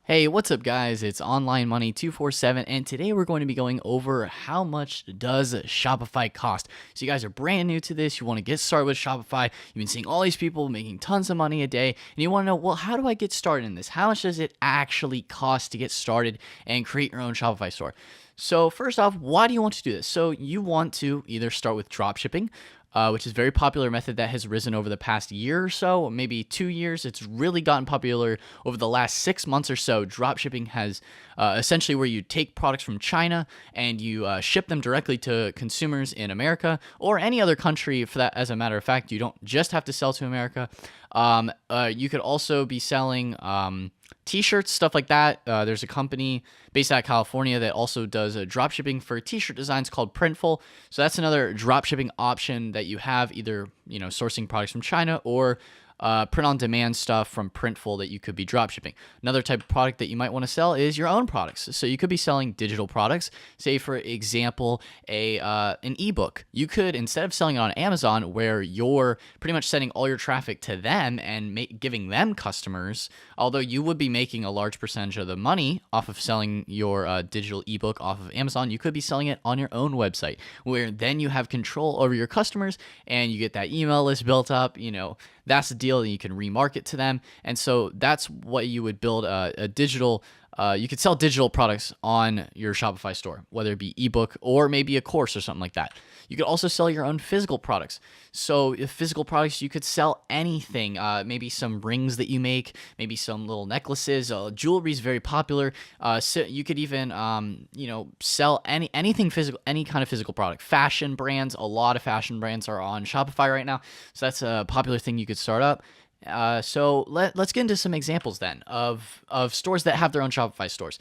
Hey, what's up guys? It's Online Money 247 and today we're going to be going over how much does Shopify cost. So you guys are brand new to this, you want to get started with Shopify, you've been seeing all these people making tons of money a day and you want to know, well, how do I get started in this? How much does it actually cost to get started and create your own Shopify store? So first off, why do you want to do this? So you want to either start with dropshipping, which is a very popular method that has risen over the past year or so, maybe 2 years. It's really gotten popular over the last 6 months or so. Dropshipping has essentially where you take products from China and you ship them directly to consumers in America or any other country for that. As a matter of fact, you don't just have to sell to America. You could also be selling t-shirts, stuff like that. There's a company based out of California that also does drop shipping for t-shirt designs called Printful. So that's another drop shipping option that you have, either sourcing products from China or print-on-demand stuff from Printful that you could be drop shipping. Another type of product that you might want to sell is your own products. So you could be selling digital products. Say, for example, an ebook. You could, instead of selling it on Amazon, where you're pretty much sending all your traffic to them and giving them customers, although you would be making a large percentage of the money off of selling your digital ebook off of Amazon, you could be selling it on your own website, where then you have control over your customers and you get that email list built up. That's the deal, and you can remarket to them. And so that's what you would build a digital. You could sell digital products on your Shopify store, whether it be ebook or maybe a course or something like that. You could also sell your own physical products. So if physical products, you could sell anything, maybe some rings that you make, maybe some little necklaces. Jewelry is very popular. So you could even, sell anything physical, any kind of physical product. Fashion brands, a lot of fashion brands are on Shopify right now. So that's a popular thing you could start up. So let's get into some examples then of stores that have their own Shopify stores,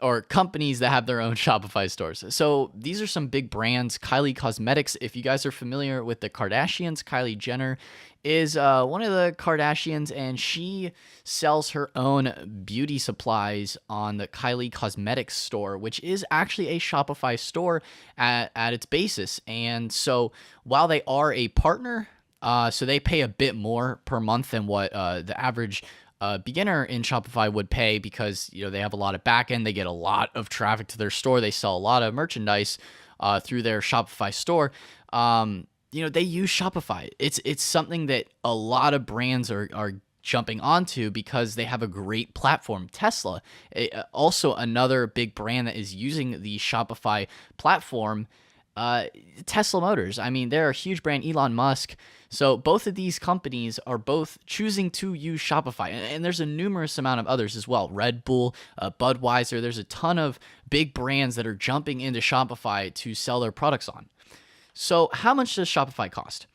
or companies that have their own Shopify stores. So these are some big brands. Kylie Cosmetics. If you guys are familiar with the Kardashians, Kylie Jenner is one of the Kardashians, and she sells her own beauty supplies on the Kylie Cosmetics store, which is actually a Shopify store at its basis. And so while they are a partner, so they pay a bit more per month than what the average beginner in Shopify would pay, because they have a lot of backend. They get a lot of traffic to their store. They sell a lot of merchandise through their Shopify store. They use Shopify. It's something that a lot of brands are jumping onto because they have a great platform. Tesla, also another big brand that is using the Shopify platform. Tesla Motors. I mean, they're a huge brand. Elon Musk. So both of these companies are both choosing to use Shopify, and there's a numerous amount of others as well. Red Bull, Budweiser. There's a ton of big brands that are jumping into Shopify to sell their products on. So how much does Shopify cost?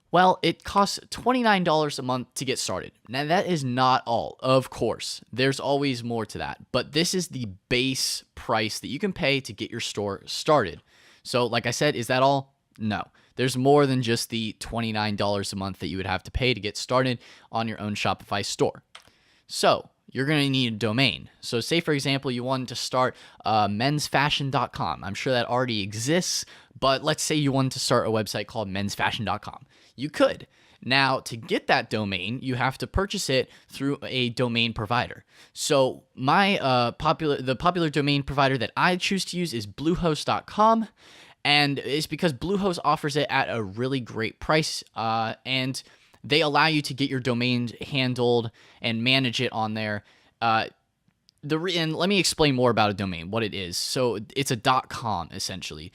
Well, it costs $29 a month to get started. Now, that is not all, of course. There's always more to that, but this is the base price that you can pay to get your store started. So like I said, is that all? No. There's more than just the $29 a month that you would have to pay to get started on your own Shopify store. So you're going to need a domain. So say, for example, you wanted to start mensfashion.com. I'm sure that already exists, but let's say you wanted to start a website called mensfashion.com. You could. Now, to get that domain, you have to purchase it through a domain provider. So my popular domain provider that I choose to use is bluehost.com. And it's because Bluehost offers it at a really great price, and they allow you to get your domain handled and manage it on there. And let me explain more about a domain, what it is. So it's a .com, essentially.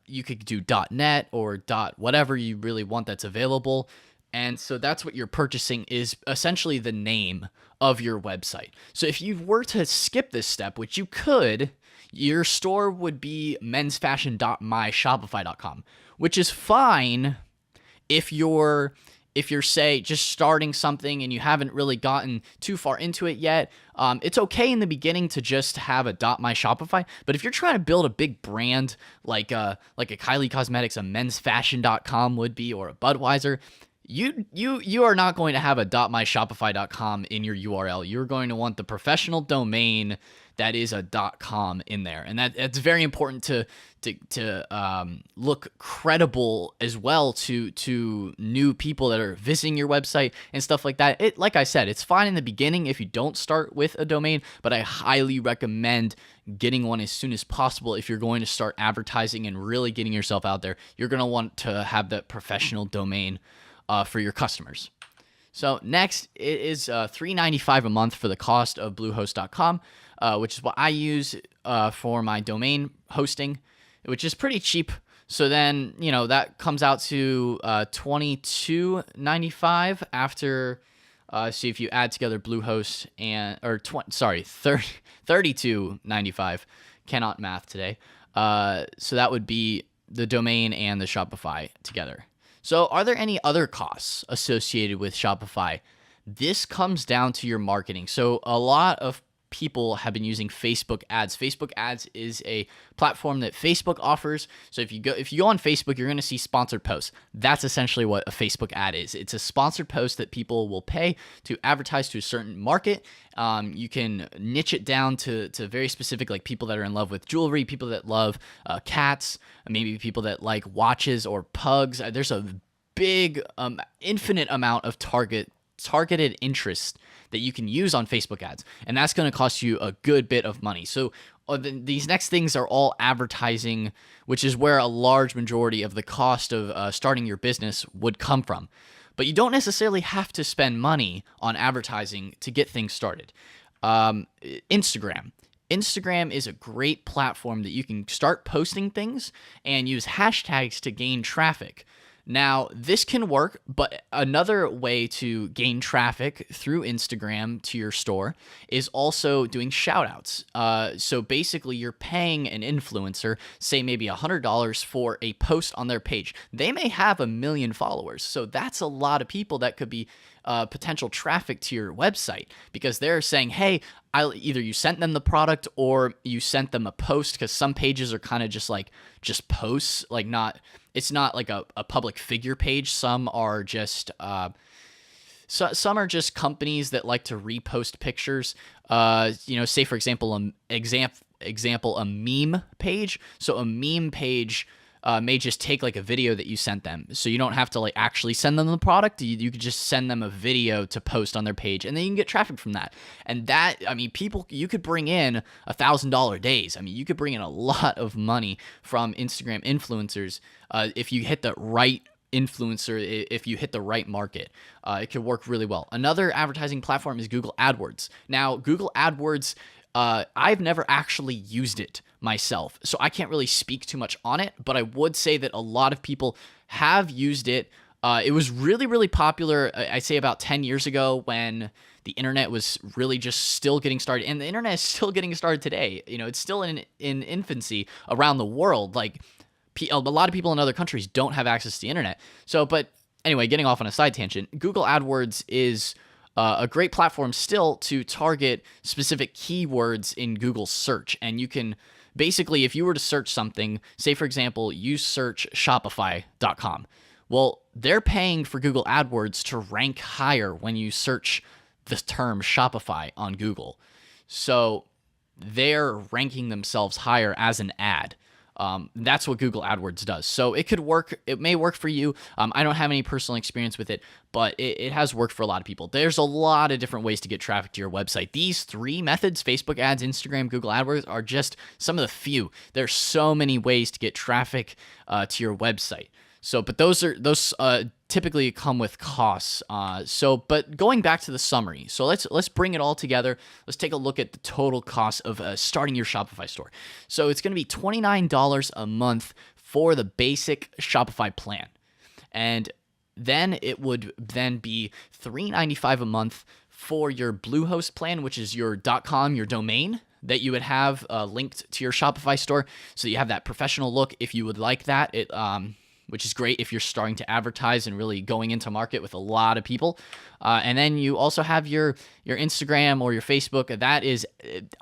You could do .net or whatever you really want that's available. And so that's what you're purchasing, is essentially the name of your website. So if you were to skip this step, which you could, your store would be mensfashion.myshopify.com, which is fine if you're say just starting something and you haven't really gotten too far into it yet. It's okay in the beginning to just have a .myshopify, but if you're trying to build a big brand like a Kylie Cosmetics, a mensfashion.com would be, or a Budweiser, You are not going to have a .myshopify.com in your URL. You're going to want the professional domain that is a .com in there, and that's very important to look credible as well to new people that are visiting your website and stuff like that. It, like I said, it's fine in the beginning if you don't start with a domain, but I highly recommend getting one as soon as possible if you're going to start advertising and really getting yourself out there. You're going to want to have that professional domain for your customers. So next, it is $3.95 a month for the cost of Bluehost.com, which is what I use for my domain hosting, which is pretty cheap. So then, that comes out to $22.95 after. So if you add together Bluehost $32.95. Cannot math today. So that would be the domain and the Shopify together. So are there any other costs associated with Shopify? This comes down to your marketing. So a lot of people have been using Facebook ads. Facebook ads is a platform that Facebook offers. So if you go on Facebook, you're going to see sponsored posts. That's essentially what a Facebook ad is. It's a sponsored post that people will pay to advertise to a certain market. You can niche it down to very specific, like people that are in love with jewelry, people that love cats, maybe people that like watches or pugs. There's a big, infinite amount of targeted interest that you can use on Facebook ads, and that's going to cost you a good bit of money. So these next things are all advertising, which is where a large majority of the cost of starting your business would come from. But you don't necessarily have to spend money on advertising to get things started. Instagram is a great platform that you can start posting things and use hashtags to gain traffic. Now, this can work, but another way to gain traffic through Instagram to your store is also doing shout-outs. So basically, you're paying an influencer, say maybe $100 for a post on their page. They may have 1 million followers, so that's a lot of people that could be potential traffic to your website, because they're saying, hey, either you sent them the product or you sent them a post, because some pages are kind of just posts, like it's not like a public figure page. Some are just some are just companies that like to repost pictures. Say for example, a meme page. So a meme page may just take like a video that you sent them. So you don't have to like actually send them the product. You could just send them a video to post on their page, and then you can get traffic from that. And that, you could bring in $1,000 days. You could bring in a lot of money from Instagram influencers if you hit the right influencer, if you hit the right market. It could work really well. Another advertising platform is Google AdWords. Now, Google AdWords, I've never actually used it myself, so I can't really speak too much on it, but I would say that a lot of people have used it. It was really, really popular, I'd say about 10 years ago, when the internet was really just still getting started, and the internet is still getting started today. It's still in infancy around the world. Like, a lot of people in other countries don't have access to the internet. So, but anyway, getting off on a side tangent, Google AdWords is a great platform still to target specific keywords in Google search. And you can basically, if you were to search something, say for example, you search Shopify.com. Well, they're paying for Google AdWords to rank higher when you search the term Shopify on Google. So they're ranking themselves higher as an ad. That's what Google AdWords does. So it could work. It may work for you. I don't have any personal experience with it, but it has worked for a lot of people. There's a lot of different ways to get traffic to your website. These 3 methods, Facebook ads, Instagram, Google AdWords, are just some of the few. There's so many ways to get traffic to your website. So, but those typically come with costs. But going back to the summary, so let's bring it all together. Let's take a look at the total cost of starting your Shopify store. So it's going to be $29 a month for the basic Shopify plan, and then it would then be $3.95 a month for your Bluehost plan, which is your .com, your domain that you would have linked to your Shopify store, so you have that professional look. If you would like that, which is great if you're starting to advertise and really going into market with a lot of people. And then you also have your Instagram or your Facebook. That is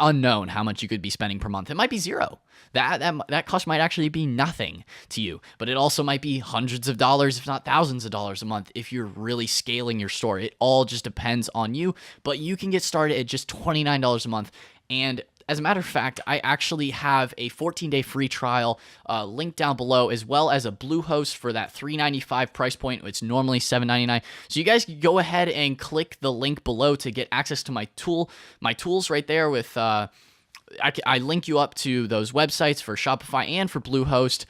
unknown how much you could be spending per month. It might be zero. That cost might actually be nothing to you, but it also might be hundreds of dollars, if not thousands of dollars a month if you're really scaling your store. It all just depends on you, but you can get started at just $29 a month. And as a matter of fact, I actually have a 14-day free trial linked down below, as well as a Bluehost for that $3.95 price point. It's normally $7.99. So you guys can go ahead and click the link below to get access to my tools right there with I link you up to those websites for Shopify and for Bluehost.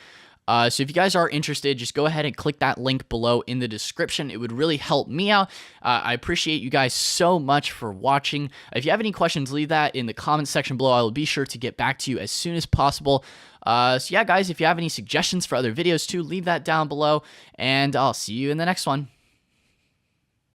So if you guys are interested, just go ahead and click that link below in the description. It would really help me out. I appreciate you guys so much for watching. If you have any questions, leave that in the comments section below. I will be sure to get back to you as soon as possible. So yeah, guys, if you have any suggestions for other videos too, leave that down below, and I'll see you in the next one.